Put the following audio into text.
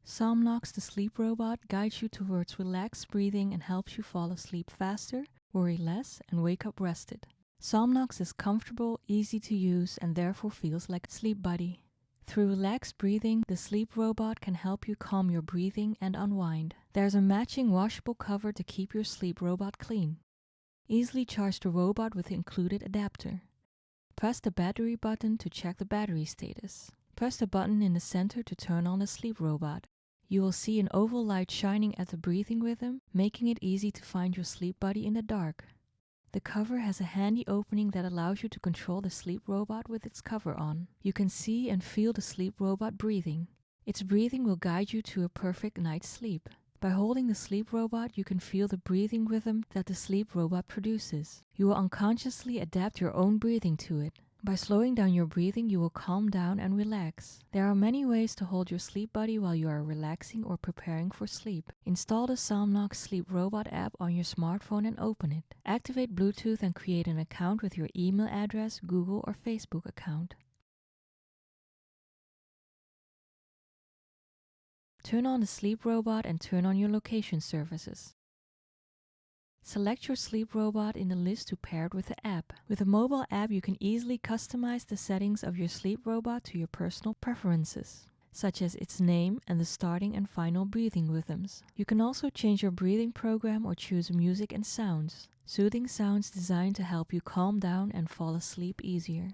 Somnox, the sleep robot, guides you towards relaxed breathing and helps you fall asleep faster, worry less, and wake up rested. Somnox is comfortable, easy to use, and therefore feels like a sleep buddy. Through relaxed breathing, the sleep robot can help you calm your breathing and unwind. There's a matching washable cover to keep your sleep robot clean. Easily charge the robot with the included adapter. Press the battery button to check the battery status. Press the button in the center to turn on the sleep robot. You will see an oval light shining at the breathing rhythm, making it easy to find your sleep buddy in the dark. The cover has a handy opening that allows you to control the sleep robot with its cover on. You can see and feel the sleep robot breathing. Its breathing will guide you to a perfect night's sleep. By holding the sleep robot, you can feel the breathing rhythm that the sleep robot produces. You will unconsciously adapt your own breathing to it. By slowing down your breathing, you will calm down and relax. There are many ways to hold your sleep buddy while you are relaxing or preparing for sleep. Install the Somnox Sleep Robot app on your smartphone and open it. Activate Bluetooth and create an account with your email address, Google or Facebook account. Turn on the sleep robot and turn on your location services. Select your sleep robot in the list to pair it with the app. With a mobile app, you can easily customize the settings of your sleep robot to your personal preferences, such as its name and the starting and final breathing rhythms. You can also change your breathing program or choose music and sounds, soothing sounds designed to help you calm down and fall asleep easier.